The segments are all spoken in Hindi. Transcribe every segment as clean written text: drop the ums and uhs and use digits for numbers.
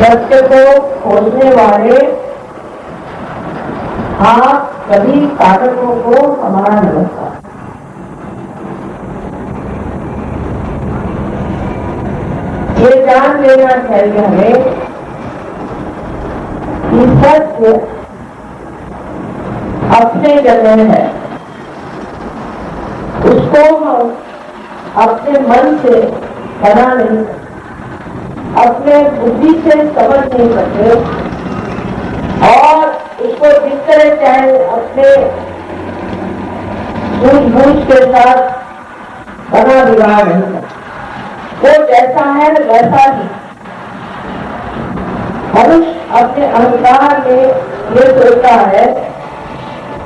सत्य को खोजने वाले आप सभी साधकों को हमारा नमस्कार। ये जान लेना चाहिए हमें कि सत्य अपने जगह है, उसको हम अपने मन से बना नहीं सकते, अपने बुद्धि से समझ नहीं सकते और उसको जिस तरह चाहे अपने सूझबूझ के साथ बना बिगाड़ नहीं सकते। वो जैसा है वैसा ही। मनुष्य अपने अहंकार में ये सोचता है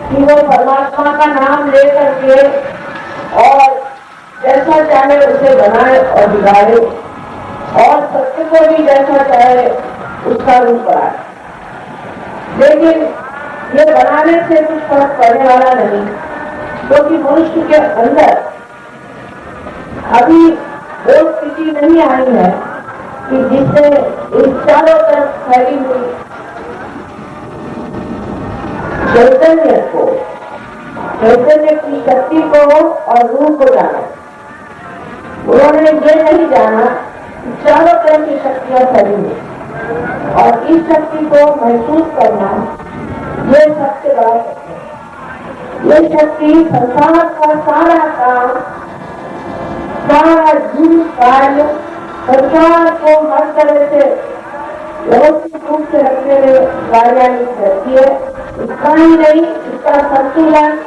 कि वो परमात्मा का नाम लेकर के और जैसा चाहे उसे बनाए और बिगाड़े और सत्य को भी जैसा चाहे उसका रूप बनाए। लेकिन ये बनाने से कुछ फर्क पड़ने वाला नहीं, क्योंकि मनुष्य के अंदर अभी वो स्थिति नहीं आई है कि जिससे इस चारों तरफ फैली हुई चैतन्य को, चैतन्य की शक्ति को और रूप को जाना। उन्होंने ये नहीं जाना कि चारों तरफ की शक्तियां फैली हुई और इस शक्ति को महसूस करना, ये सबसे बड़ा शक्ति है। ये शक्ति संसार का सारा काम, सारा जीव कार्य, संसार को हर तरह से व्यवस्थित रूप से रखने में कार्यान्वित रहती है। इतना ही नहीं, इसका संतुलन,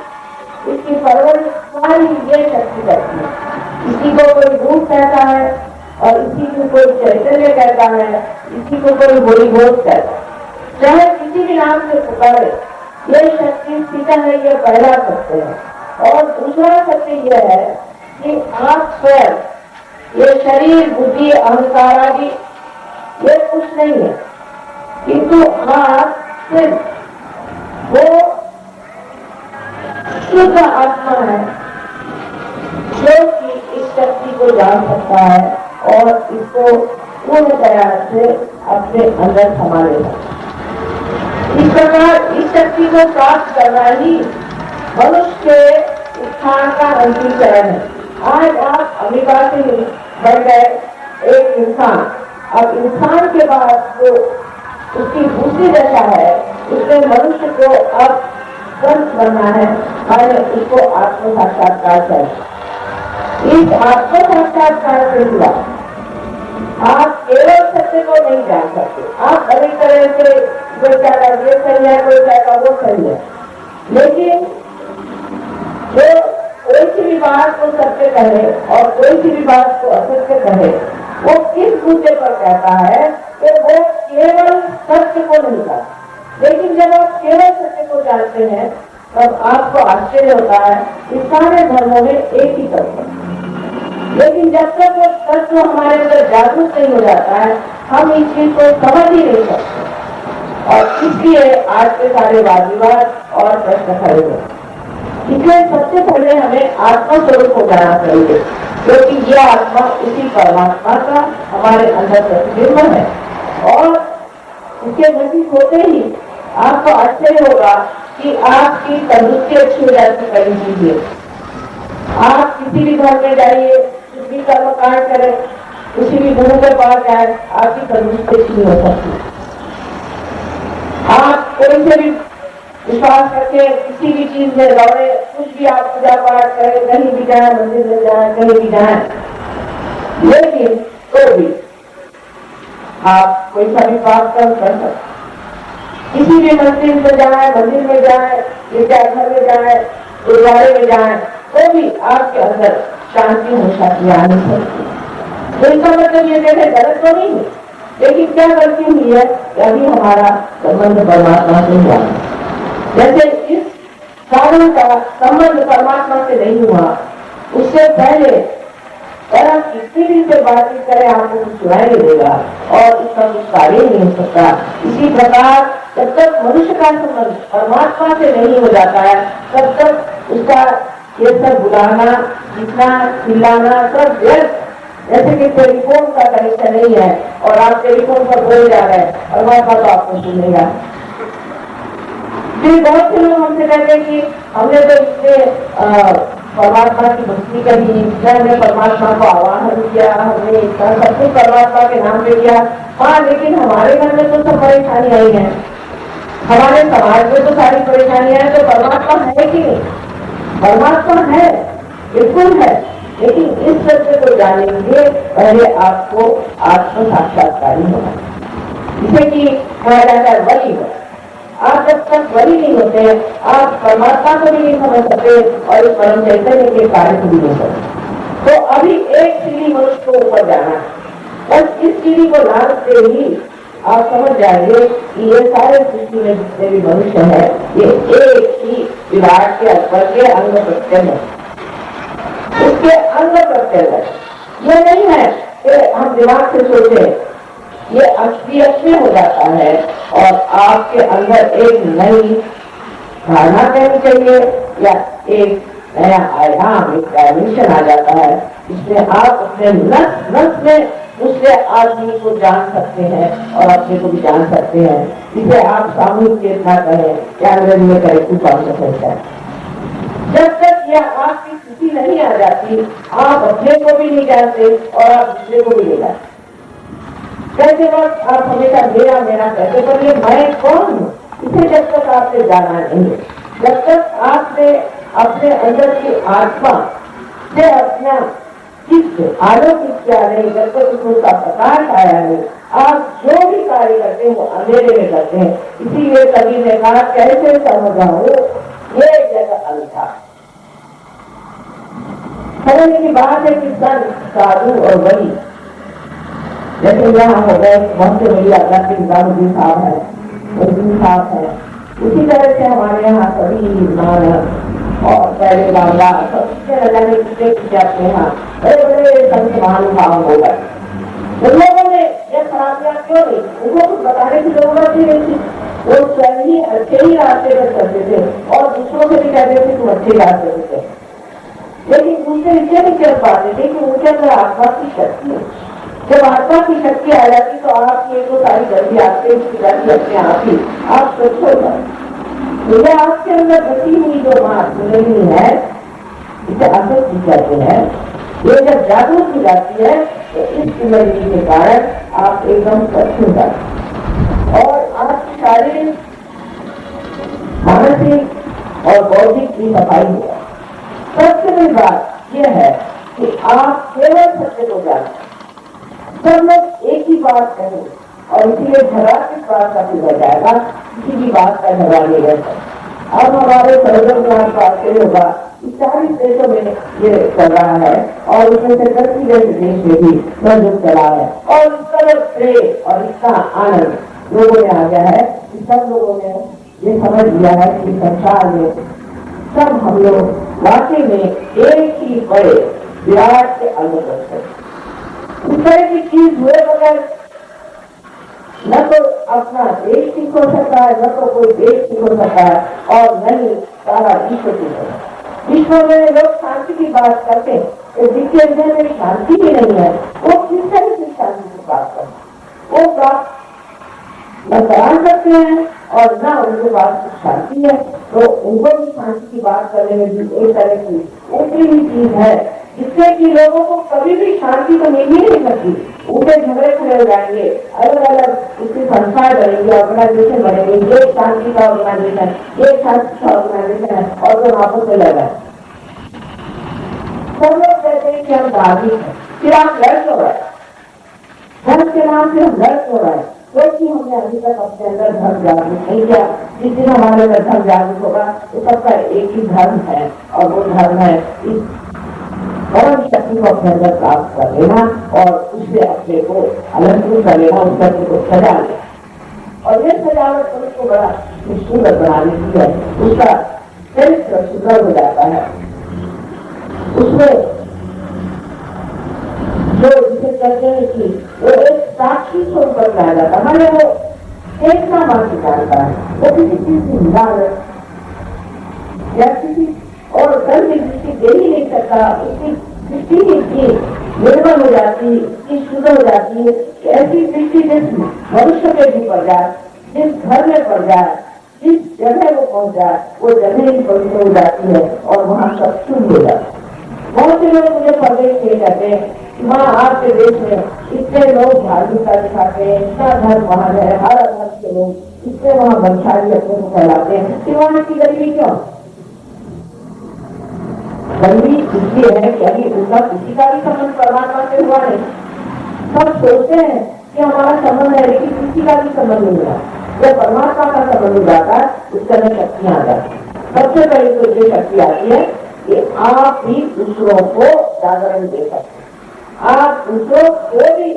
इसकी परवरिश सारी ये शक्ति करती है। इसी को कोई रूप कहता है और इसी को कोई चैतन्य कहता है, इसी को कोई बोली घोष कहता है। चाहे किसी भी नाम से पुकारे, ये शक्ति सीधा है, ये पहला सत्य है। और दूसरा सत्य यह है कि आप स्वयं, ये शरीर, बुद्धि, अहंकार आदि ये कुछ नहीं है, किंतु आप सिर्फ वो शुद्ध आत्मा है जो कि इस शक्ति को जान सकता है और इसको पूर्ण तरह से अपने अंदर संभाले सकता है। इस प्रकार इस शक्ति को प्राप्त करना ही मनुष्य के उत्थान का अंतिम चरण है। आज आप अमेरिका से बढ़ गए एक इंसान, अब इंसान के बाद जो उसकी दूसरी दशा है, उसमें मनुष्य को अब संत बनना है, माने उसको आत्म साक्षात्कार चाहिए। इस आत्म साक्षात्कार से हुआ आप केवल सत्य को नहीं जान सकते। आप अनेक तरह से कोई कहता ये सही है, कोई कहता वो सही है, लेकिन जो कोई सी भी बात को सत्य कहे और कोई सी भी बात को असत्य कहे, वो किस मुद्दे पर कहता है कि वो केवल सत्य को नहीं जानता। लेकिन जब आप केवल सत्य को जानते हैं तब आपको आश्चर्य होता है कि सारे धर्मों में एक ही तत्व है। लेकिन जब तक वो तत्व हमारे अंदर जागरूक नहीं हो जाता है, हम इस चीज को समझ ही नहीं सकते और इसलिए आज के सारे वाद विवाद और प्रश्न खड़े हुए। इसलिए सबसे पहले हमें आत्मा स्वरूप हो जाना चाहिए, क्योंकि यह आत्मा उसी परमात्मा का हमारे अंदर प्रतिबिंब है। और इसके नजदीक होते ही आपको आश्चर्य होगा कि आपकी तंदुरुस्ती अच्छी हो जाती है। कहीं कीजिए, आप किसी भी घर में जाइए, कुछ भी कर्म कांड करें, किसी भी गुरु के पास जाए, आपकी तंदुरुस्ती अच्छी हो सकती है। आप कोई से भी विश्वास करके किसी भी चीज में दौड़े, कुछ भी आप पूजा पाठ करें, कहीं भी जाए, मंदिर में जाए, कहीं भी जाए, लेकिन तो भी आप कोई सा भी पाप कर सकते। किसी भी मंदिर में जाए, मंदिर में जाए, गिरजाघर में जाए, गुरुद्वारे में जाए, तो भी आपके अंदर शांति हमेशा की आनी चाहिए। तो इसका मतलब ये कहते गलत तो नहीं है, लेकिन क्या गलती हुई है, अभी हमारा संबंध परमात्मा से हुआ। जैसे इस साधन का संबंध परमात्मा से नहीं हुआ, उससे पहले और आप किसी भी से बातचीत करें आपको कुछ सुनाई नहीं देगा और उसका कुछ कार्य नहीं हो सकता। इसी प्रकार जब तक मनुष्य का संबंध परमात्मा से नहीं हो जाता है, तब तक उसका ये सब बुलाना, जितना चिल्लाना सब व्यर्थ जैसे कि टेलीफोन का कनेक्शन नहीं है और आप टेलीफोन पर बोल जा रहे हैं और वह बात आपको सुनेगा। फिर बहुत से लोग हमसे कहते हैं कि हमने तो इससे परमात्मा की भक्ति करी, हमने परमात्मा को आवाहन किया, हमने इतना सब कुछ परमात्मा के नाम पे किया। हाँ, लेकिन हमारे घर में तो सब परेशानियां ही हैं, हमारे समाज में तो सारी परेशानियां हैं। तो परमात्मा है कि नहीं? परमात्मा है, बिल्कुल है, लेकिन इस सत्य को जाने के लिए पहले आपको आत्म साक्षात्कार होना, जिसे कि कहा जाता है वली हो। आप जब तक वली नहीं होते, आप परमात्मा को भी नहीं समझ सकते और इस परम चैतन्य के कार्य को भी नहीं सकते। तो अभी एक सीढ़ी मनुष्य को ऊपर जाना है, बस इस सीढ़ी को लांघते ही आप समझ जाएंगे कि ये सारे सृष्टि में जितने भी मनुष्य है, ये एक ही विराट के अक्बर के अंग प्रत्यंग है, उसके अंग प्रत्यंग है। ये नहीं है कि हम दिमाग से सोचे, ये असलियत में हो जाता है और आपके अंदर एक नई धारणा कहनी चाहिए या एक नया आयाम, एक डायमेंशन आ जाता है, जिसमें आप अपने नस नस में दूसरे आदमी को जान सकते हैं और अपने को भी जान सकते हैं, जिसे आप सामूहिक चेतना कहें या अंग्रेजी में करेक्टिव कॉन्शियसनेस है। जब तक यह आपकी स्थिति नहीं आ जाती, आप अपने को भी नहीं जानते और आप दूसरे को भी नहीं जानते। कैसे वक्त आप हमेशा मेरा मेरा कहते, पर ये मैं कौन हूँ, इसे जब तक आपने जाना नहीं, जब तक आपने अपने अंदर की आत्मा से अपना चित्त आलोकित किया नहीं, जब तक उसका प्रकाश आया नहीं, आप जो भी कार्य करते हैं वो अंधेरे में करते हैं। इसीलिए कबीर ने कहा, कैसे समझाऊं ये जगह अंधा। समझने की बात है कि संत, साधु और वली, जैसे यहाँ हो गए बहुत से बड़ी अल्लाह के निजामुद्दीन साहब है, उद्दीन साहब है, उसी तरह से हमारे यहाँ सभी नानक और पहले बांग्ला सबसे लगाने कितने अपने यहाँ बड़े बड़े संत महानुभाव हो गए। उन लोगों ने ये खराबियां क्यों नहीं, उनको कुछ बताने की जरूरत ही नहीं थी। वो स्वयं ही अच्छे ही रास्ते पर चलते थे और दूसरों से भी कहते थे तुम अच्छे रास्ते पर चले, लेकिन दूसरे इसे नहीं चल पाते थे कि उनके अंदर आत्मा की शक्ति है। जब आत्मा की शक्ति आ जाती तो आपकी तो सारी गलती आपसे जाती अपने आप ही, आप स्वच्छ हो जाए। मुझे आपके अंदर बची हुई जो बात नहीं है, इसे आसक्ति कहते हैं, ये जब जागरूक हो जाती है तो इस कुंडली के कारण आप एकदम स्वच्छ हो जाते और आपकी शारीरिक, मानसिक और बौद्धिक की सफाई हो। सबसे बड़ी बात यह है कि आप केवल सत्य को जानते, सब लोग एक ही बात करें और इसीलिए झगड़ा किस बात का बिगड़ जाएगा, किसी भी बात का झगड़ा नहीं रहता। अब हमारे सर्वज्ञान पाते होगा 40 देशों में ये चल रहा है और उसमें से 10 देश में भी सर्वजुग चला है और इस तरह प्रेम और इसका आनंद लोगों में आ गया है कि सब लोगों ने ये समझ लिया है कि संसार में सब हम लोग वाकई में एक ही बड़े विराट के अंग हैं। इस तरह की चीज हुए बगैर न तो अपना देश ठीक हो सकता है, न तो कोई देश ठीक हो सकता है और न ही सारा विश्व ठीक हो सकता है। विश्व में लोग शांति की बात करते हैं, जिसके हृदय में शांति भी नहीं है, वो किस तरह से शांति की बात करते हैं? वो बात न करार करते हैं और न उनके पास शांति है, तो उनको भी शांति की बात करने में भी एक तरह की ऊपरी ही चीज है, जिससे कि लोगों को कभी भी शांति तो मिल ही नहीं सकती। उनके झगड़े खड़े हो जाएंगे, अलग अलग उसकी संस्थाएं बनेंगी, ऑर्गेनाइजेशन बनेंगी, ये शांति का ऑर्गेनाइजेशन, ये शांति का ऑर्गेनाइजेशन है और तो आपस में लगा। सब लोग कहते हैं कि हम धार्मिक हैं, फिर आप लड़ क्यों रहे? धर्म के नाम से हम लड़ क्यों रहे? क्योंकि हमने अभी तक अपने अंदर धर्म जागरूक नहीं किया। जिस दिन हमारे अंदर धर्म जागरूक होगा तो सबका एक ही धर्म है और वो धर्म है इस परम शक्ति को अपने अंदर प्राप्त कर लेना और उससे अपने को अलंकृत कर लेना, उस शक्ति को सजा लेना। और ये सजावट उसको बड़ा सुंदर बनाने की है, उसका चरित्र सुंदर हो जाता है। उसमें जो जिसे कहते हैं कि वो एक साक्षी स्वरूप पर लाया जाता है, माने वो एक ना मान के जानता है, वो किसी चीज की मिलावट या किसी और धर्म की दृष्टि दे ही नहीं सकता, उसकी दृष्टि ही निर्मल हो जाती है, इतनी शुद्ध हो जाती है कि ऐसी दृष्टि जिस मनुष्य पे भी पड़ जाए, जिस घर में पड़ जाए, जिस जगह वो पहुंच जाए, वो जगह ही पवित्र हो जाती है और वहां सब शुद्ध हो जाता है। बहुत से लोग मुझे परदेश के कहते हैं कि वहाँ आपके देश में इतने लोग धार्मिकता दिखाते हैं, इतना धर्म वहां है, हर धर्म के लोग इतने वहां बंशाली अपने को फैलाते हैं कि वहां की गरीबी क्यों? गरीबी इसलिए है कि अभी उनका किसी का भी संबंध परमात्मा से हुआ नहीं। सब सोचते हैं कि हमारा संबंध है, लेकिन किसी का भी संबंध नहीं हुआ। जब परमात्मा का संबंध हो जाता है उसके अंदर शक्तियां आ जाती है। सबसे पहले तो ये शक्ति आती है कि आप भी दूसरों को जागरण दे सकते, आप दूसरों को भी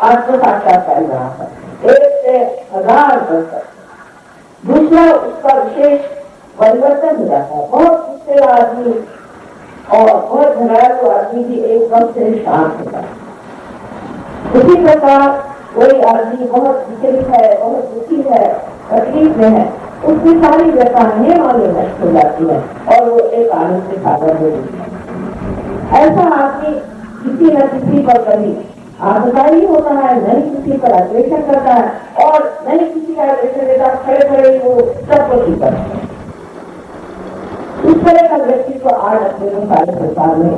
आत्म साक्षात्कार बना सकते, 1 से 1000 बन सकते। दूसरा, उसका विशेष परिवर्तन हो जाता है। बहुत गुस्से आदमी और बहुत घबराया आदमी भी एकदम से शांत होता है। उसी प्रकार कोई आदमी बहुत विचलित है, बहुत दुखी है, तकलीफ में है, उसकी सारी व्यथाएं मालूम नष्ट हो जाती है और वो एक आनंद से सागर हो जाती है। ऐसा आदमी किसी न किसी पर कभी आगदाई होता है, नहीं किसी पर अग्रेषण करता है और नहीं किसी का अग्रेषण देता, खड़े खड़े वो सबको ठीक करता है। इस तरह का व्यक्तित्व आज अपने सारे संसार में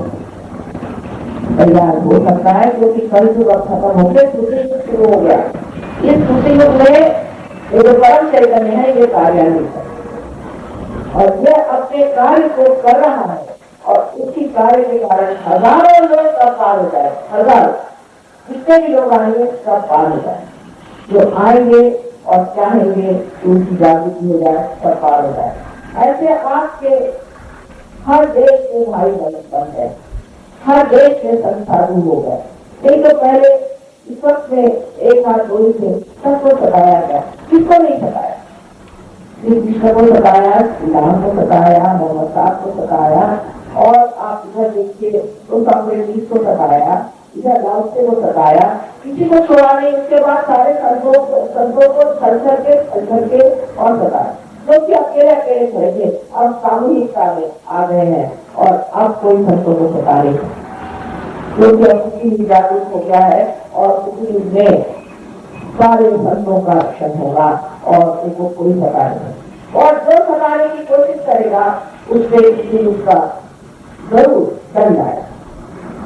तैयार हो सकता है, क्योंकि कल युग अब खत्म हो गया, दूसरे युग शुरू हो गया। इस दूसरे युग में ये जो परम चैतन्य है ये कार्यान्वित है और यह अपने कार्य को कर रहा है और उसी कार्य के कारण हजारों लोग सब पार हो जाए, हजारों जितने भी लोग आएंगे सब पार हो जाए, जो आएंगे और चाहेंगे उनकी जागृति हो जाए, सब पार हो जाए। ऐसे आपके हर देश में भाई बन है, हर देश में संसाधु हो गए। नहीं तो पहले इस वक्त में एक हाथ गोली से सबको सताया गया, किसको नहीं सताया? श्री कृष्ण को सताया, श्री राम को सताया, मोहम्मद साहब को सताया और आप इधर देखिए तो कांग्रेस को सताया, इधर लाहौसे को सताया, किसी को छोड़ा नहीं। उसके बाद सारे संतों को छल के और सताया, क्योंकि अकेले अकेले खड़े थे। अब सामूहिकता में आ गए हैं और अब कोई संतों को सता नहीं, क्योंकि अब जागरूक हो गया है और उसी में सारे संतों का रक्षण होगा और उनको कोई सता नहीं। और जो सताने की कोशिश करेगा उससे किसी उसका जरूर दंड आएगा।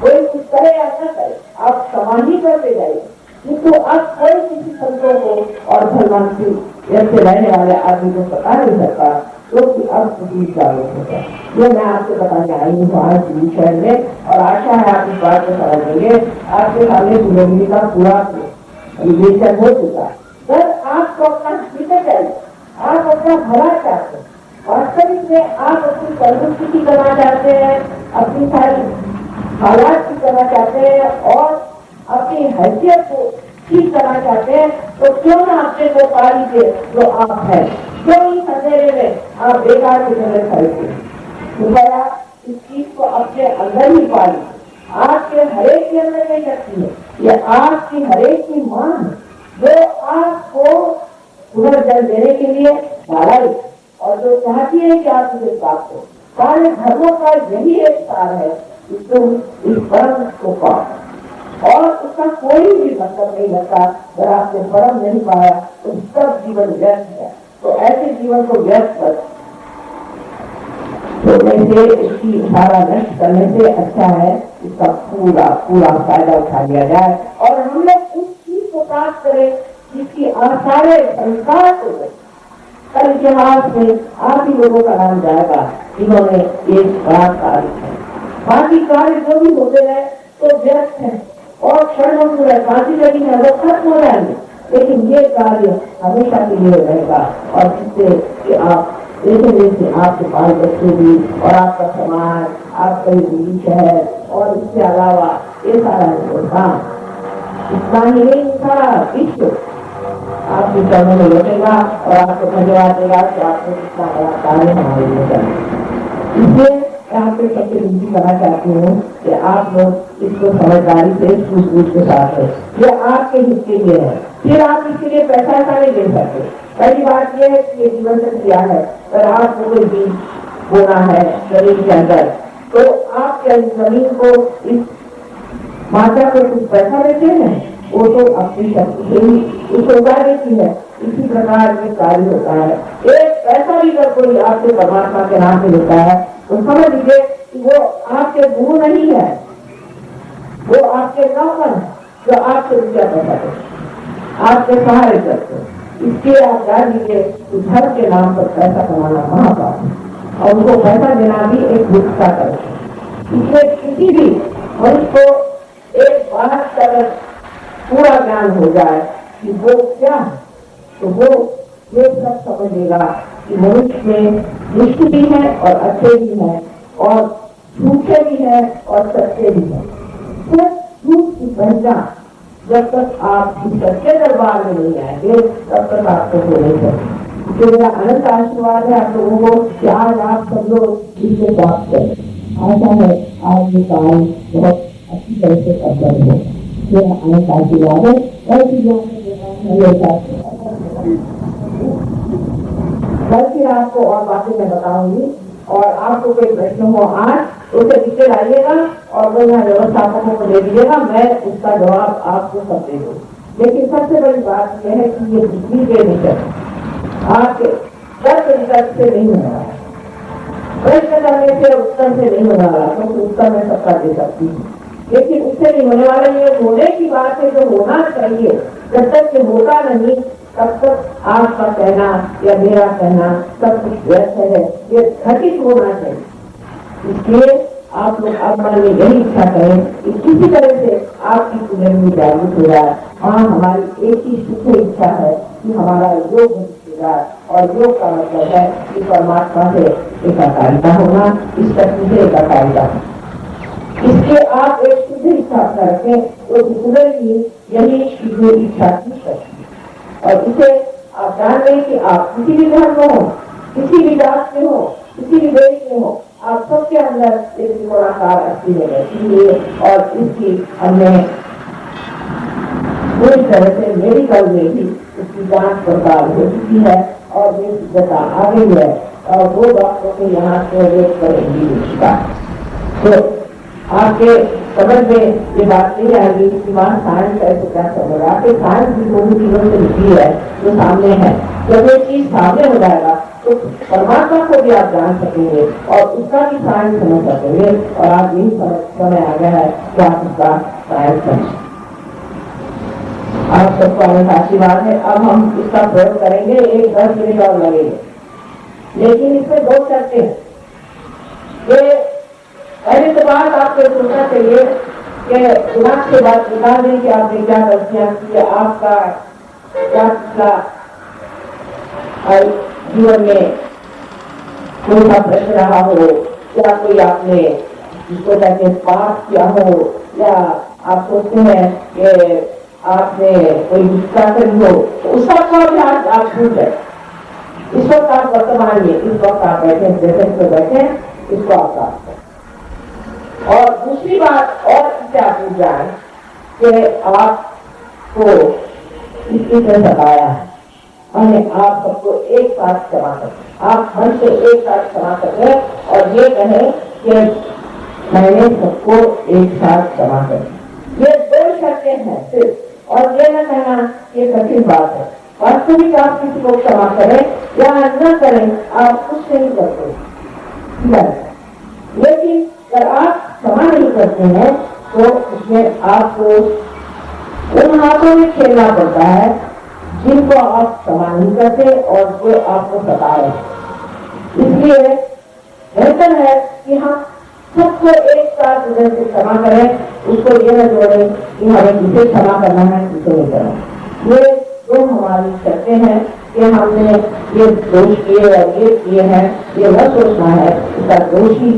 कोई कुछ करे या न करे, आप क्षमा ही करते जाइए, किंतु अब कोई किसी संतों को और भगवान की ऐसे रहने वाले आदमी को सता नहीं सकता, क्योंकि अब कुछ जागरूक होता है। ये मैं आपको बताने आई हूँ आज विषय में और आशा है आप इस बात को समझेंगे। आपके सामने जिंदगी का पूरा विवेचन हो चुका है। सर आपको अपना हित चाहिए, आप अपना भला चाहते हैं, वास्तविक में आप अपनी संतुष्टि करना चाहते हैं, अपनी सारी हालात की करना चाहते हैं और अपनी हैसियत को ठीक करना चाहते हैं, तो क्यों ना अपने को पा लीजिए जो आप हैं। क्यों इस अंधेरे में आप बेकार की जगह खरीदते हैं? कृपया इस चीज को अपने अंदर ही पा लीजिए। आपके हरेक के अंदर नहीं शक्ति है, यह आपकी हरेक की मां है जो आपको पुनर्जन्म देने के लिए डाला है और जो चाहती है कि आप उसे प्राप्त हो। सारे धर्मों का यही एक सार है, इस परम को पाओ और उसका कोई भी मतलब नहीं लगता। अगर आपने परम नहीं पाया तो सब जीवन व्यर्थ है। तो ऐसे जीवन को व्यर्थ कर छोड़ने से, इसकी सारा नष्ट करने से अच्छा है इसका पूरा पूरा फायदा उठा लिया जाए और हम लोग उस चीज को प्राप्त करें जिसकी सारे संसार को गए। कल इतिहास में आप ही लोगों का नाम जाएगा जिन्होंने एक बड़ा कार्य किया। बाकी कार्य जो भी होते रहे तो व्यर्थ है और क्षण है, बाकी लगी है वो खत्म हो जाएंगे, लेकिन ये कार्य हमेशा के लिए रहेगा और जिससे कि आप जैसे आपके बाल बच्चे भी और आपका समाज, आपका दिल्ली शहर और इसके अलावा ये सारा हिंदुस्तान, इतना ही नहीं सारा विश्व आपके चरणों में लौटेगा और आपको धन्यवाद देगा कि आपने इतना बड़ा कार्य हमारे लिए किया। इसलिए मैं आपसे सबसे विनती करना चाहती हूँ कि आप लोग इसको समझदारी से सूझबूझ के साथ है, ये आपके हित के लिए है। फिर आप इसके लिए पैसा ऐसा नहीं दे सकते। पहली बात यह है कि ये जीवन से क्रिया है। अगर आपको कोई बीज बोना है जमीन के अंदर तो आप जमीन को इस माता को कुछ पैसा देते हैं, वो तो अपनी शक्ति से ही उसको उगा देती है। इसी प्रकार ये कार्य होता है। एक पैसा भी अगर कोई आपसे परमात्मा के नाम पे देता है तो समझ लीजिए कि वो आपके गुरु नहीं है, वो आपके नौकर है जो आपसे रुपया पैसा देते, आपके सहारे करते। इसलिए आप जान लीजिए कि धर्म के नाम पर पैसा कमाना महापाप है और उनको पैसा देना भी एक भिक्षा कर। इसलिए किसी भी मनुष्य को एक बात का अगर पूरा ज्ञान हो जाए कि वो क्या है, तो वो ये सब समझ लेगा कि मनुष्य में दुष्ट भी है और अच्छे भी हैं और झूठे भी हैं और सच्चे भी हैं। सिर्फ झूठ की पहचान जब तक आप इस सच्चे दरबार में नहीं आएंगे तब तक आपको हो नहीं सकते। तो मेरा अनंत आशीर्वाद है आप लोगों को कि आज आप सब लोग इससे प्राप्त करें। आशा है आज ये काम बहुत अच्छी तरह से कर हो। मेरा अनंत आशीर्वाद है। कल फिर आपको और बातें मैं बताऊंगी और आपको कोई प्रश्न हो आज उसे नीचे लाइएगा और वो यहाँ व्यवस्थापकों को दे दीजिएगा, मैं उसका जवाब आपको सब दे दूँ। लेकिन सबसे बड़ी बात यह है कि ये बिजली के निकट आपके तर्क निकट से नहीं होने वाला, प्रश्न करने से उत्तर से नहीं होने वाला, क्योंकि उत्तर में सबका दे सकती हूँ, लेकिन उससे नहीं होने वाला। ये होने की बात है जो होना चाहिए, जब तक ये होता नहीं तब तक आपका कहना या मेरा कहना सब कुछ व्यर्थ है, ये घटित होना चाहिए। इसलिए आप लोग अब मन में यही इच्छा करें कि किसी तरह से आपकी पुनर्मी जागृत हो जाए। हाँ, हमारी एक ही शुद्ध इच्छा है कि हमारा योग जाए और योग का मतलब है कि परमात्मा से एकाकारिता होना, इस शक्ति से एकाकारिता। इसके आप एक शुद्ध इच्छा करके तो पुनर्मी यही शुद्ध इच्छा की शक्ति। और इसे आप जान लें कि आप किसी भी धर्म में हो, किसी भी जात में हो, किसी भी देश में हो, आप सबके अंदर एक त्रिकोणाकार अस्थि में रहती है। और इसकी हमने पूरी तरह से मेडिकल में भी उसकी जांच पड़ताल हो चुकी है और ये सिद्धता आ गई है और वो डॉक्टरों के यहाँ से रेट करेंगी उसका। तो आपके समझ में ये बात नहीं आएगी कि वहाँ साइंस ऐसे क्या समझ, आपके साइंस भी दोनों चीजों से निकली है जो सामने है। जब ये चीज सामने हो जाएगा तो परमात्मा को भी आप जान सकेंगे और उसका भी साइंस समझ सकेंगे और आप यही समय आ गया है कि आप उसका साइंस समझें। आप सबको अनंत आशीर्वाद है। अब हम इसका प्रयोग करेंगे, एक 10 मिनट और लगेंगे, लेकिन इसमें 2 शर्तें हैं। पहली तो बात आपको सोचना चाहिए कि दिमाग से बात निकाल दें कि आपने क्या गलतियां की, आपका क्या जीवन में कोई सा प्रश्न रहा हो, या कोई आपने जिसको कहते हैं पाप किया हो, या आप सोचते हैं कि आपने कोई गुस्सा करी हो, तो उसका अभ्यास आप भूल जाए। इस वक्त आप वर्तमान में इस वक्त आप बैठे जैसे बैठे इसको आप प्राप्त करें। और दूसरी बात और क्या पूछ जाए कि आपको इसकी तरह सताया है और आप सबको एक साथ क्षमा करें, आप मन से एक साथ क्षमा करें और ये कहें कि मैंने सबको एक साथ क्षमा करें। ये 2 शर्तें हैं सिर्फ, और ये न कहना ये कठिन बात है। वास्तविक आप किसी को क्षमा करें या न करें, आप कुछ नहीं करते, लेकिन अगर आप क्षमा नहीं करते हैं तो उसमें आपको उन हाथों में खेलना पड़ता है जिनको आप क्षमा नहीं करते और जो आपको सता रहे हैं। इसलिए बेहतर है कि हम सबको एक साथ हृदय से क्षमा करें, उसको ये न जोड़े कि हमें किसे क्षमा करना है किसे नहीं करना। ये 2 हमारी शर्तें हैं कि हमने ये दोष किए और ये किए हैं, ये न सोचना है, इसका दोषी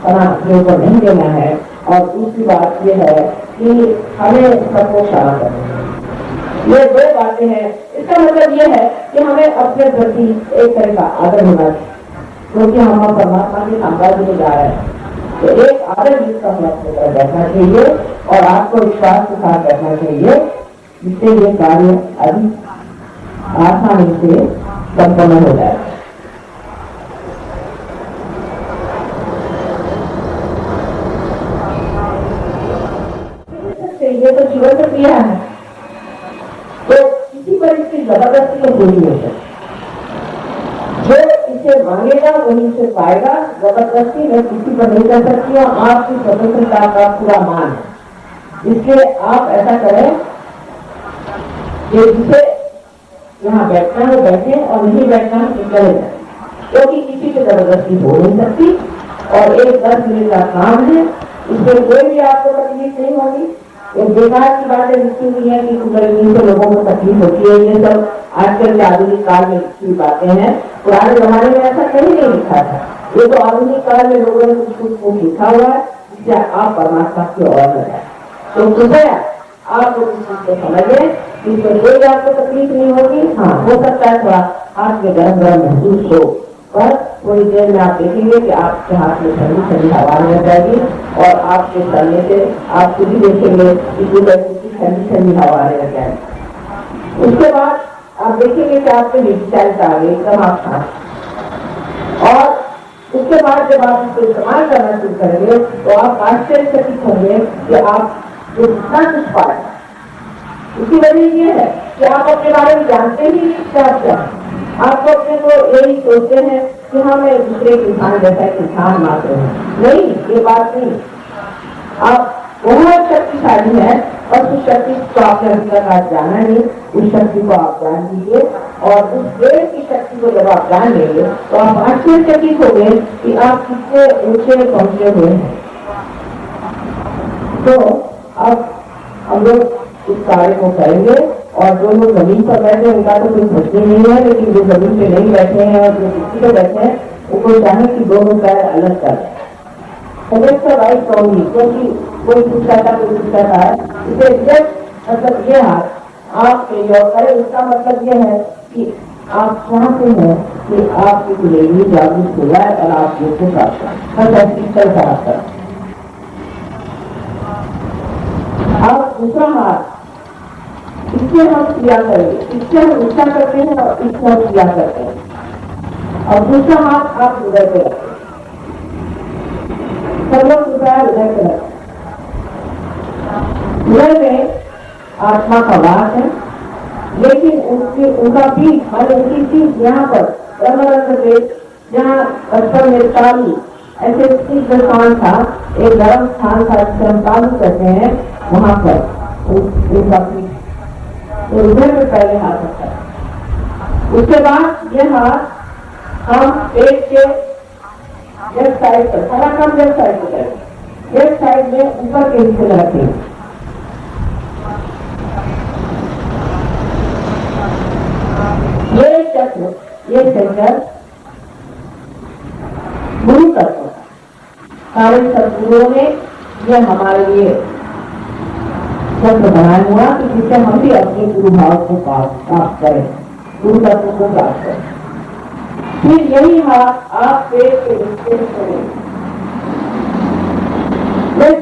अपने ऊपर नहीं देना है। और दूसरी बात ये है कि हमें सबको क्षमा करना। ये 2 बातें हैं। इसका मतलब ये है कि हमें अपने प्रति एक तरह का आदर होना चाहिए, क्योंकि हम परमात्मा के साम्राज्य में जा रहे हैं। तो एक आदर जिसका हमें अपने तरफ बैठना चाहिए और आपको विश्वास के साथ बैठना चाहिए, जिससे ये कार्य अधिक आसानी से संपन्न हो जाए। तो जीवन से किया है, तो किसी पर इसकी जबरदस्ती तो पूरी नहीं है। जो इसे मांगेगा वही इसे पाएगा, जबरदस्ती मैं किसी पर नहीं कर सकती हूँ। आपकी स्वतंत्रता का पूरा मान है, इसलिए आप ऐसा करें कि जिसे यहाँ बैठना है बैठे और नहीं बैठना है तो चले जाए, क्योंकि किसी की जबरदस्ती हो नहीं सकती और एक 10 मिनट का काम है, इसमें कोई भी आपको तकलीफ नहीं होगी। ये बेकार की बातें लिखी हुई है कि गर्मी से लोगों को तकलीफ होती है, ये सब आजकल के आधुनिक काल में लिखी बातें हैं। पुराने जमाने में ऐसा कहीं नहीं लिखा था, ये तो आधुनिक काल में लोगों ने कुछ लिखा हुआ है जिससे आप परमात्मा की ओर में जाए। तो कृपया आप लोग इस चीज को समझे, इसमें कोई आपको तकलीफ नहीं होगी। हाँ, हो सकता है थोड़ा हाथ में गरम गरम महसूस हो, पर थोड़ी देर में आप देखेंगे कि आपके हाथ में ठंडी ठंडी हवा मिल जाएगी और आपके चलने से आप खुद ही देखेंगे कि ठंडी ठंडी हवा लग जाएगी। उसके बाद आप देखेंगे कि आपके डिजिटल आ गए एकदम आप खास। और उसके बाद जब आप इसको इस्तेमाल करना शुरू करेंगे तो आप आश्चर्यचकित होंगे कि आप जो जितना कुछ पाए। इसकी वजह ये है कि आप अपने बारे में जानते ही नहीं क्या आप तो अपने को यही सोचते हैं कि हम एक दूसरे किसान जैसा किसान मात्र हैं। नहीं, ये बात नहीं। आप बहुत शक्तिशाली है और उस शक्ति को आपने अभी तक आज जाना नहीं, उस शक्ति को आप जान लीजिए और उस देश की शक्ति को जब आप जान लेंगे तो आप आश्चर्यचकित हो गए कि आप कितने ऊंचे पहुंचे हुए हैं। तो अब हम लोग इस कार्य को करेंगे और जो लोग जमीन पर बैठे हैं उनका तो कोई प्रश्न नहीं है, लेकिन जो जमीन पे नहीं बैठे हैं और जो कुर्सी पे बैठे हैं उनको चाहे कि दोनों पैर अलग कर वाइट कहूंगी, क्योंकि कोई कुछ कहता कोई कुछ कहता है। इसे एग्जैक्ट मतलब ये हाथ आप करें, उसका मतलब ये है कि आप चाहते हैं कि आपकी जिंदगी जागरूक हो जाए और आप दूसरे साथ करें। अब दूसरा हाथ इससे हम क्रिया करेंगे, इससे हम इच्छा करते हैं और इससे हम क्रिया करते हैं। और दूसरा हाथ आप हृदय पे रखें, सब लोग कृपया हृदय पे रखें। हृदय में आत्मा का वास है, लेकिन उनका पीठ माने उनकी पीठ यहाँ पर ब्रह्मरंध्र पे, जहाँ बचपन में तालू ऐसे स्थान था, एक गर्म स्थान था जिसे हम तालू कहते हैं, वहां पर उनका पीठ तो हृदय में पहले हाथ रखा है। उसके बाद यह हाथ हम पेट के लेफ्ट साइड पर, सारा काम लेफ्ट साइड पर करें, लेफ्ट साइड में ऊपर के हिस्से में रखें। ये चक्र, ये सेंटर गुरु तत्व सारे सदगुरुओं ने ये हमारे लिए चक्र बनाया हुआ कि जिससे हम भी अपने गुरु भाव को प्राप्त करें, गुरु तत्व को प्राप्त करें। फिर यही हाथ आप पेट के हिस्से करें, लेफ्ट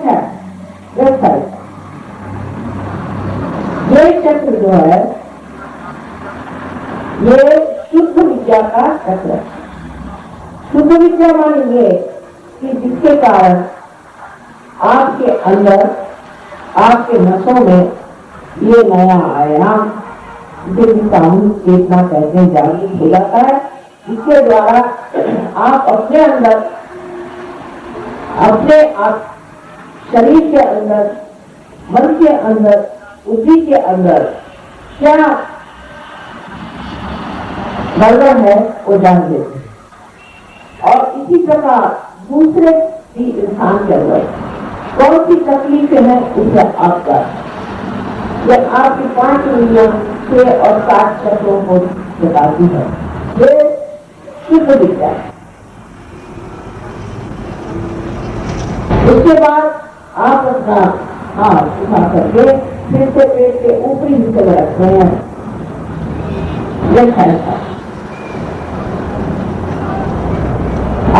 साइड। ये चक्र जो है ये शुद्ध विद्या का चक्र है। शुद्ध विद्या मानेंगे कि जिसके कारण आपके अंदर आपके नसों में ये नया आयाम जिसे सामूहिक चेतना कहते हैं जागृत हो जाता है, जिसके द्वारा आप अपने अंदर अपने आप शरीर के अंदर, मन के अंदर, बुद्धि के अंदर क्या गड़बड़ है वो जान लेते हैं। और इसी प्रकार दूसरे भी इंसान के अंदर कौन सी तकलीफें हैं उसे आपका यह आपकी 5 उंगलियों 6 और 7 चक्रों को बताती है। ये शुद्ध विद्या है। उसके बाद आप अपना हाथ उठा करके फिर से पेट के ऊपरी हिस्से में रखते हैं, लेफ्ट हैंड का।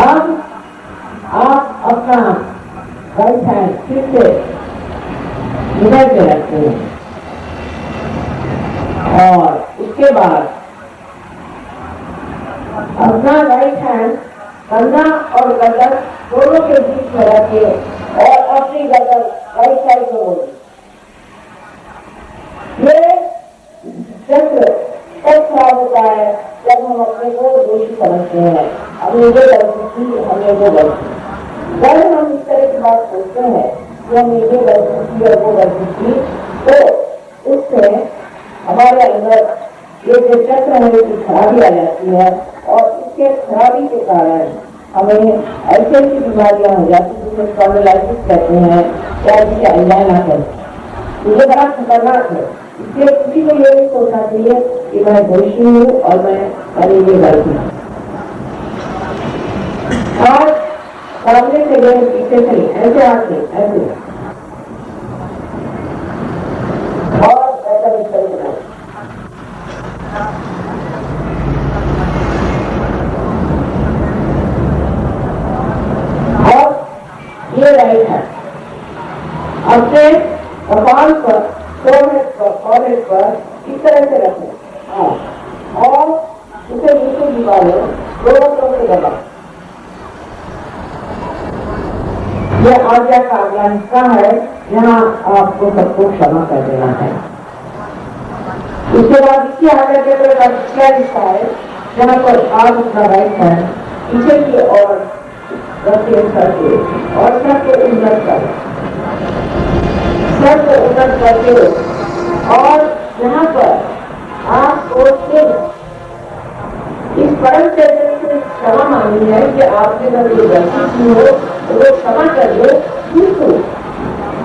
अब आप अपना राइट हैंड फिर से हृदय पे रखते हैं और उसके बाद अपना राइट हैंड कंधा और गर्दन दोनों के बीच में रखे और अपनी गर्दन राइट साइड में बोले चक्र तब खराब होता है जब हम अपने को दोषी समझते हैं, हमने ये गलती की, हमने वो गलती। जब हम इस तरह की बात सोचते हैं कि हमने ये गलती की और वो गलती की, तो उससे हमारे अंदर ये जो चक्र है उसकी खराबी आ जाती है और इसके खराबी के कारण हमें ऐसी ऐसी बीमारियां हो जाती हैं जिसे स्पॉन्डिलाइटिस कहते हैं या जिसे एंजाइना कहते हैं। ये बड़ा खतरनाक है। इसलिए किसी को ये नहीं सोचना चाहिए कि मैं दोषी हूँ और मैंने ये गलती। और सामने से गए पीछे से ऐसे आते ऐसे और ऐसा भी करना। और ये राइट है अपने कपाल पर फोरहेड पर इस तरह से रखें और उसे नीचे निकालो, दोनों से दबा। यह आज्ञा का अगला हिस्सा है, यहाँ आपको सबको क्षमा कर देना है। उसके बाद इसकी आज्ञा के अंदर क्या हिस्सा है, जहाँ पर आप अपना राइट हैंड पीछे की ओर रखिए करके और सर को उन्नत करें, सर को उन्नत करके और यहाँ पर आप सोचते इस परम चैतन्य से क्षमा मांगनी है कि आपने अगर ये गलती की हो तो वो क्षमा कर दो। किंतु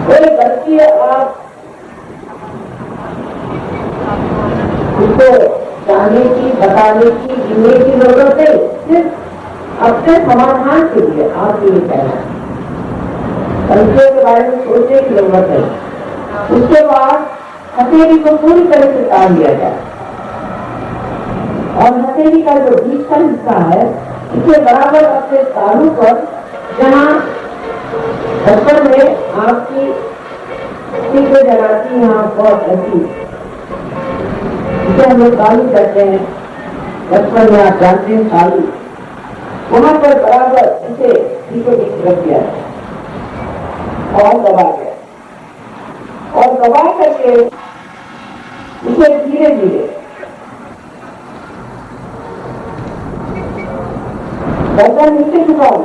कोई गलती आप उसको जानने की, बताने की, गिनने की जरूरत है, सिर्फ अपने समाधान के लिए आप ये कहना है, गलतियों के बारे में सोचने की जरूरत है। उसके बाद हथेली को पूरी तरह से तान दिया जाए और हथेली का जो बीच का हिस्सा है इसे बराबर अपने तालू पर, जहाँ बचपन में आपकी को जलाती यहाँ बहुत ऐसी, इसे हम लोग तालू कहते हैं, बचपन में आप जानते हैं तालू, वहां पर बराबर इसे रख दिया और दबा गया और दबा करके इसे धीरे धीरे गर्दन नीचे झुकाओ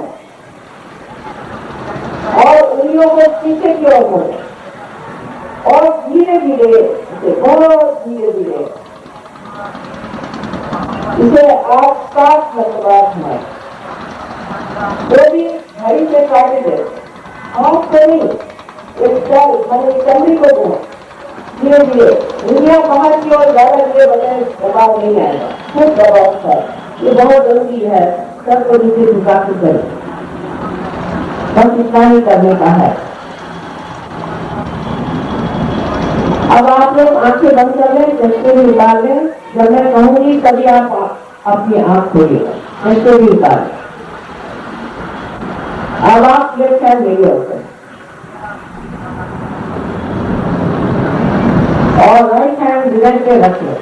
और उंगलियों को पीछे की ओर मोड़ो और धीरे धीरे इसे बहुत धीरे धीरे इसे आप 7 मरतबा घुमाएं। जो भी घड़ी से काटे दे हाथ से नहीं, एक चाल मैंने चमड़ी को घुमा धीरे धीरे, उंगलियां बाहर की ओर ज्यादा धीरे बजाय दबाव नहीं आएगा, खूब दबाव सर, ये बहुत जरूरी है। सर को नीचे झुका के करें, बस इतना ही करने का है। अब आप लोग आंखें बंद कर लें, चश्मे भी निकाल लें, जब मैं कहूंगी तभी आप अपनी आंख खोलिएगा, चश्मे भी निकाल। अब आप लेफ्ट हैंड नहीं होते और राइट हैंड इधर पे रख लो,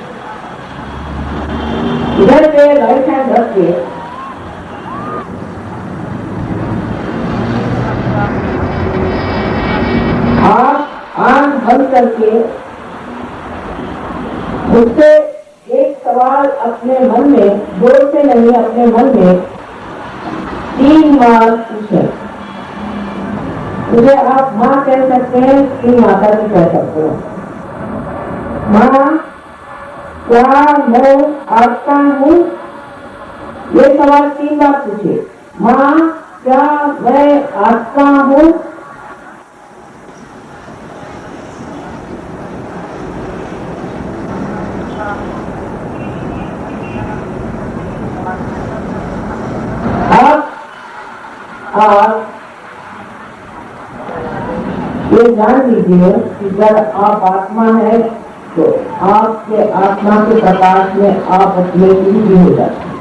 इधर पे राइट हैंड रख के आप आंख बंद करके मुझसे एक सवाल अपने मन में, जोर से नहीं अपने मन में 3 बार पूछें। मुझे आप माँ कह सकते हैं, 3 माता भी कह सकते हो। माँ, क्या मैं आपका हूँ? ये सवाल 3 बार पूछे। माँ, क्या मैं आपका हूँ? आप ये जान लीजिए कि जब आप आत्मा है तो आपके आत्मा के प्रकाश में आप अपने भी हो जाते हैं।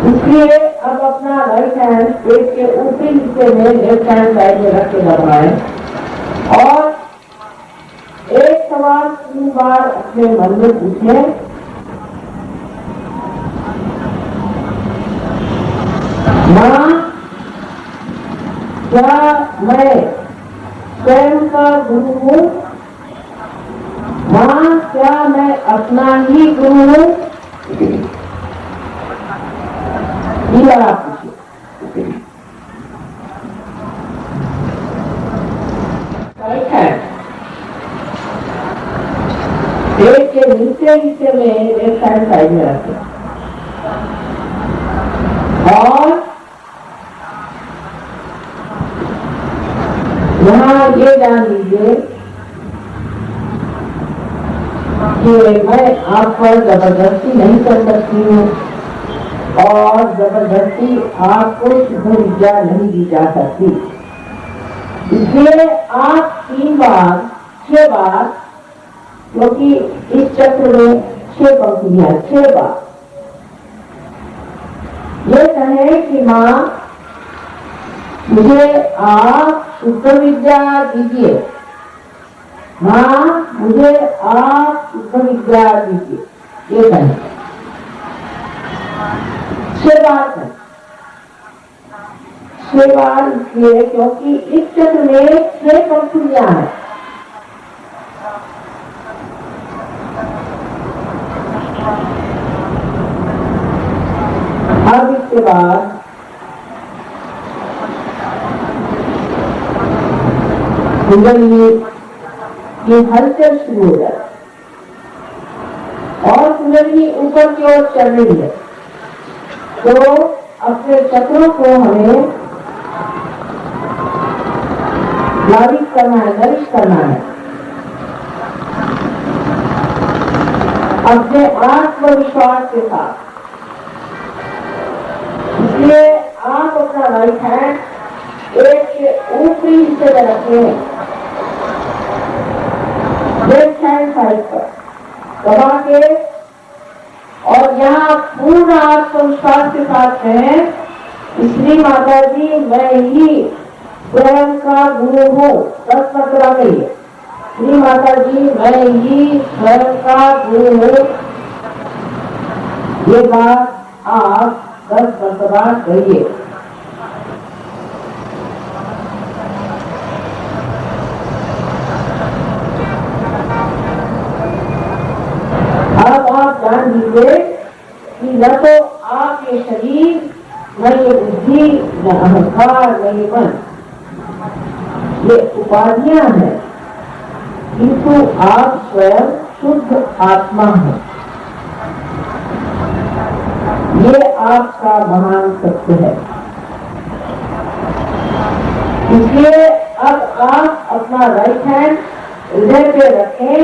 इसलिए अब अपना राइट हैंड पेट के ऊपरी हिस्से में लेफ्ट हैंड साइड में रख के दबाएं और एक सवाल 3 बार अपने मन में पूछें। माँ, क्या मैं स्वयं का गुरु हूँ? मां क्या मैं अपना ही गुरु हूं? ये बड़ा पूछिए। पेट के नीचे हिस्से में लेफ्ट हैंड साइड में रखें और यहाँ ये जान लीजिए कि मैं आप पर जबरदस्ती नहीं कर सकती हूँ और जबरदस्ती आपको शुभ विद्या नहीं दी जा सकती। इसलिए आप 3 बार 6 बार, क्योंकि इस चक्र में 6 पंक्तियां 6 बार ये कहें कि माँ मुझे आप शुद्ध विद्या दीजिए, माँ मुझे आप शुद्ध विद्या दीजिए, ये कहें 6 बार कहें। 6 बार इसलिए क्योंकि इस चक्र में 6 पंक्तियां हैं। अब इसके बाद कुंडली की हलचल शुरू हो जाए और कुंडली ऊपर की ओर चल रही है, तो अपने चक्रों को हमें लाविक करना है, नरिश करना है। अपने आत्मविश्वास के साथ। इसलिए आप अपना राइट हैंड एक के ऊपरी हिस्से में रखें, लेफ्ट हैंड साइड पर दबा के, और यहाँ पूर्ण आत्मविश्वास के साथ कहें, श्री माता जी मैं ही स्वयं का गुरु हूँ। 10 मरतबा कहिए, श्री माता जी मैं ही स्वयं का गुरु हूँ। ये बात आप 10 मरतबा कहिए। अब आप जान लीजिए कि न तो आपके शरीर, न ये बुद्धि, न अहंकार, न ये मन, ये उपाधियां हैं, किंतु आप स्वयं शुद्ध आत्मा हैं। ये आपका महान सत्य है। इसलिए अब आप अपना राइट हैंड हृदय पे रखें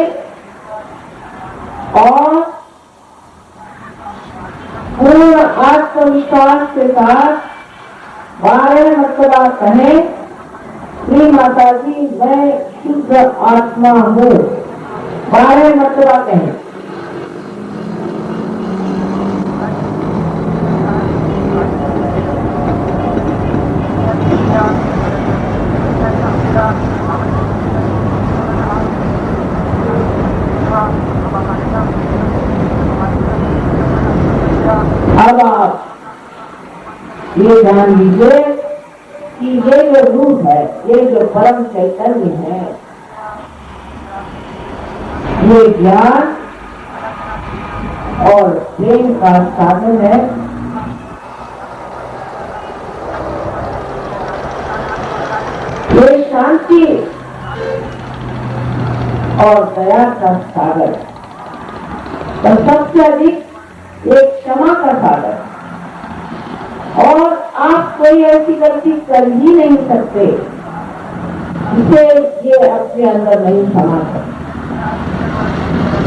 और पूर्ण आत्मविश्वास के साथ 12 मरतबा कहें, श्री माता जी मैं शुद्ध आत्मा हूँ। 12 मरतबा कहें। अब आप ये जान लीजिए कि ये जो रूप है, ये जो परम चैतन्य है, ये ज्ञान और प्रेम का साधन है। ये शांति और दया का सागर, और सबसे अधिक एक क्षमा का सागर। और आप कोई ऐसी गलती कर ही नहीं सकते जिसे ये अपने अंदर नहीं क्षमा सकते।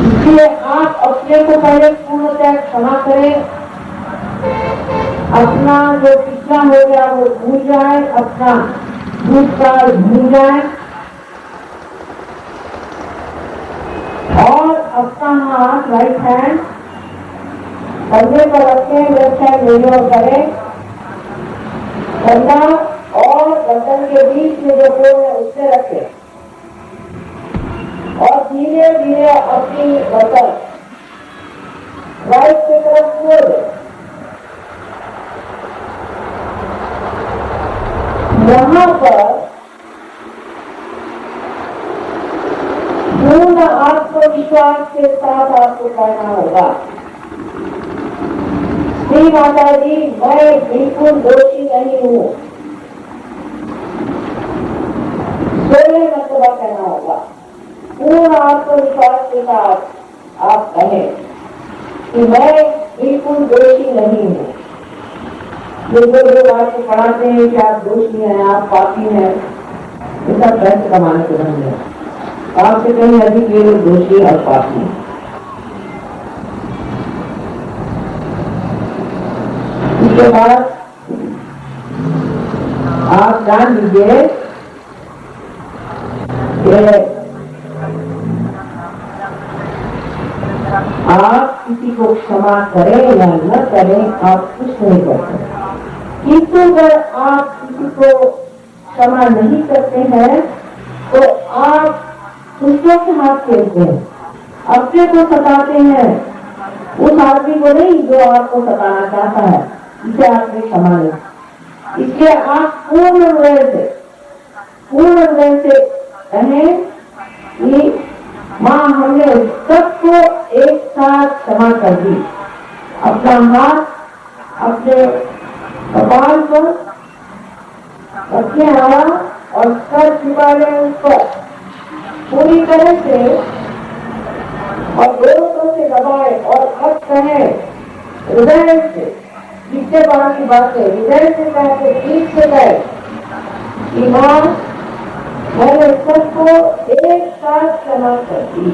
इसलिए आप अपने को पहले पूर्णतः क्षमा करें, अपना जो पिछला हो गया वो भूल जाए, अपना भूतकाल भूल जाए और अपना हाथ राइट हैंड कंधे पर रखें, लेफ्ट हैंड मेजर करें, कंधा और गर्दन के बीच में जो कोण है उससे रखें और धीरे धीरे अपनी गर्दन राइट की तरफ मोड़ दें। यहाँ पर पूर्ण आत्मविश्वास आपको कहना होगा, श्री माता जी मैं बिल्कुल दोषी नहीं हूँ। 16 मरतबा कहना होगा। पूर्ण आत्मविश्वास के साथ आप कहें कि मैं बिल्कुल दोषी नहीं हूँ। जो लोग आपको पढ़ाते हैं कि आप दोषी हैं, आप पापी हैं, ये सब पैसे कमाने के धंधे हैं। आपसे कहीं अधिक ये लोग दोषी और पापी हैं। इसके बाद आप जान लीजिए कि आप किसी को क्षमा करें या न करें, आप कुछ नहीं करते। किंतु अगर आप किसी को क्षमा नहीं करते हैं तो आप दूसरों के हाथ खेलते हैं, अपने को सताते हैं, उस आदमी को नहीं जो आपको सताना चाहता है, इसे आपने क्षमा नहीं। इसलिए आप पूर्ण हृदय से कहें कि माँ हमने सबको एक साथ क्षमा कर दी। अपना हाथ अपने कपाल पर रखे और सर छिपा लें उस पर पूरी तरह से और दोनों से दबाए और अब कहें हृदय से, जिससे बाहर की बात है हृदय से कहे, ठीक से कहे कि माँ मैंने सबको एक साथ क्षमा कर दी।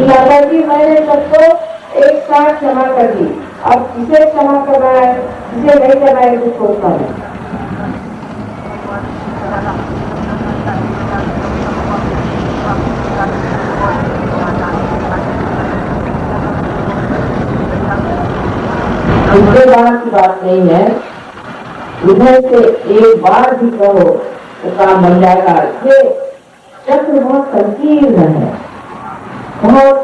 माता जी मैंने सबको एक साथ क्षमा कर दी। अब किसे क्षमा करना है, किसे नहीं करना है, कुछ सोचना है। इसके बाद की बात नहीं है, उधर से एक बार भी कहो तो काम बन जाएगा। ये चक्र बहुत संकीर्ण है, बहुत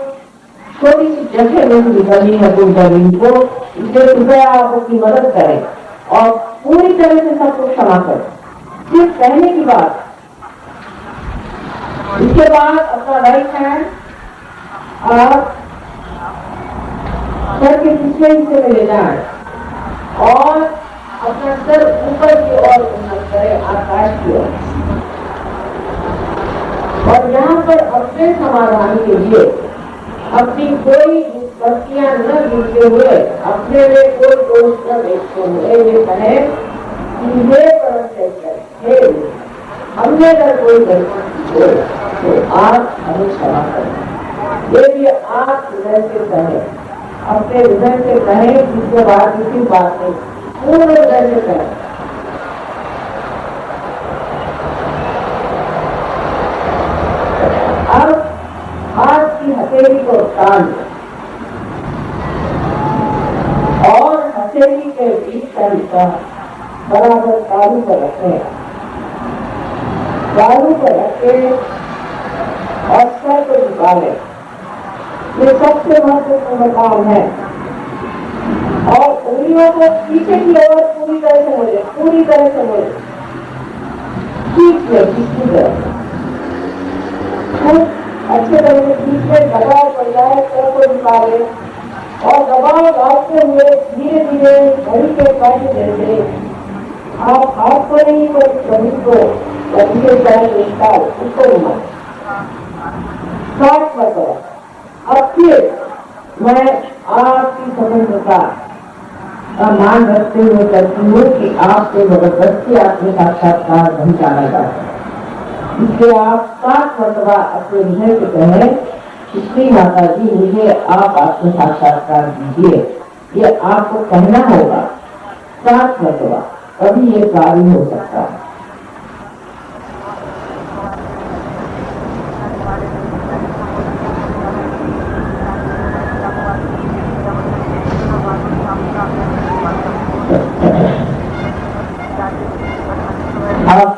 छोटी सी जगह में बनी है जमीन को। इसलिए कृपया आप अपनी मदद करें और पूरी तरह से सबको क्षमा करें। सिर्फ कहने की बात। इसके बाद अपना राइट हैंड आप सर के पिछले हिस्से में ले जाएं और अपना सर ऊपर की ओर उन्नत करें, आकाश की ओर। और यहाँ पर अपने समाधान के लिए अपनी कोई विपत्तियां न गिनते हुए, अपने में कोई दोष न देखते हुए ये कहे कि हे परमेश्वर, हमने अगर कोई गलती की तो आप हमें क्षमा करें। ये भी आप हृदय से कहें, अपने हृदय से कहें, जिसके बाद किसी बात नहीं, पूर्ण हृदय से कहें। अब हाथ की हथेली को तान और हथेली के बीच का हिस्सा बराबर तालू पर रखें। तालू पर रखें और सर को झुका लें। ये सबसे महत्वपूर्ण काम है। और उंगलियों को पीछे की ओर पूरी तरह से मोड़े, पूरी तरह से मोड़े, खींच ले किसी तरह अच्छे तरह से खींच ले, दबाव पड़ जाए सर को झुका ले और दबाव डालते हुए धीरे धीरे घड़ी के काटे जैसे आप हाथ को नहीं पर शरीर को पीछे चाहे निकाल उसको घुमाए 60 मरतबा। अब फिर मैं आपकी स्वतंत्रता का मान रखते हुए करती हूँ कि आपसे जबरदस्ती आपके साक्षात्कार नहीं जाना जाता। इसलिए आप 60 मरतबा अपने हृदय से कहें, श्री माता जी मुझे आप आपके साक्षात्कार दीजिए। ये आपको कहना होगा 60 मरतबा, तभी ये कार्य हो सकता है। अब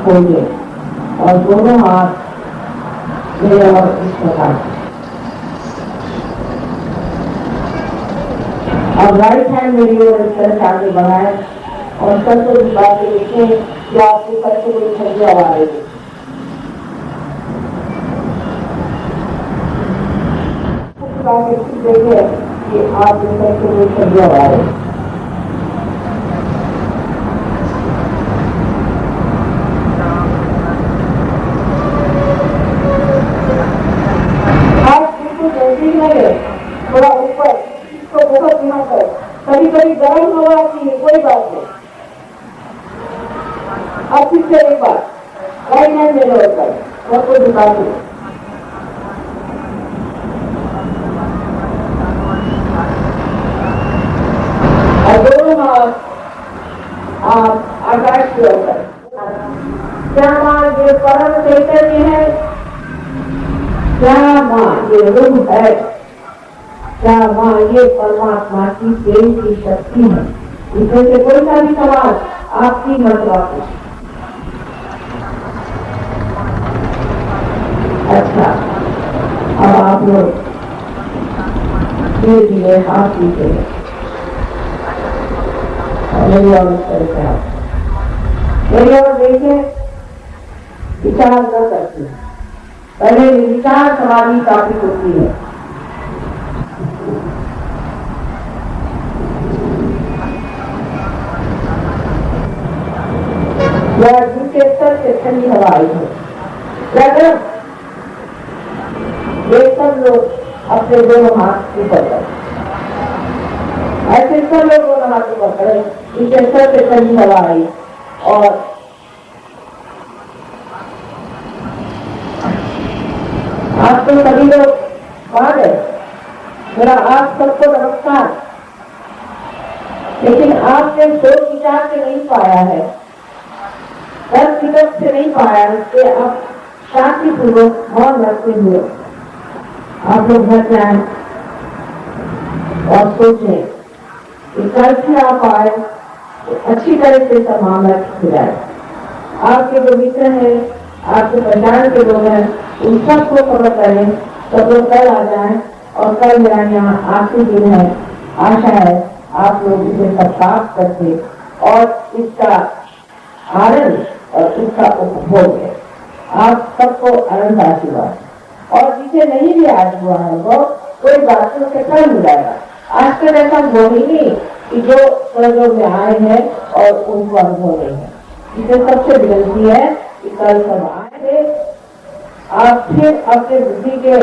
खोले और दोनों हाथ मेरे और इस प्रकार। अब राइट हैंड मेरी ओर इस तरह से आगे बढ़ाए और सर को झुका के देखें कि आपके सर से कोई छवि आ रही है। देखिए कि आप इस सर से कोई छवि आ रही है। थोड़ा ऊपर इसको बहुत ध्यान कर, कभी कभी गर्म हवा आती है, कोई बात नहीं। अब फिर से एक बार राइट हैंड में लोअर कर, सबको दिखा दो। और दोनों हाथ आप आकाश की ओर कर। क्या मां ये परम चैतन्य है? क्या मां ये रूप है? क्या मां ये परमात्मा की प्रेम की शक्ति है? इसमें से कोई सा भी सवाल आपकी मतवा को। अच्छा, अब आप लोग धीरे धीरे हाथ दीजिए और मेरी और इस तरह से आप मेरी और देखिए, विचार न करती। पहले विचार समाधि काफी होती है। या दूसरे स्तर से ठंडी हवा आई है। अगर ये सब लोग अपने दोनों हाथ ऊपर करें, ऐसे सब लोग दोनों हाथ ऊपर करें, दूसरे स्तर से ठंडी हवा आई और आप तो सभी लोग आ गए। मेरा आप सबको नमस्कार। लेकिन आपने सोच विचार से नहीं पाया है, दस विकल्प से नहीं पाया, इससे आप शांतिपूर्वक मौन रखते हुए आप लोग घर जाए और सोचें कि कल से आप आए तो अच्छी तरह से सब मामला खिलाए। आपके जो मित्र हैं, आपके पहचान के लोग हैं, उन सबको खबर करें, सब लोग कल आ जाए। और कल मेरा यहाँ आखिरी दिन है, आशा है आप लोग इसे सत्कार करके और इसका आनंद और इसका उपभोग है। आप सबको आनंद आशीर्वाद। और जिसे नहीं भी आज हुआ है वो कोई बात नहीं, उसे कल मिल जाएगा। आज तक ऐसा हो ही नहीं कि जो स्वर्ग में आए हैं और उनको अनुभव नहीं है। इसे सबसे विनती है कि कल सब आएंगे, आप फिर अपने बुद्धि के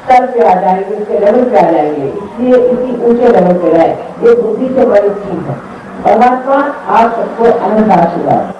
स्तर पे आ जाएंगे, उसके लेवल पे आ जाएंगे। इसलिए इसी ऊंचे लेवल पे रहे, ये बुद्धि से बड़ी चीज है। परमात्मा आप सबको आनंद आशीर्वाद।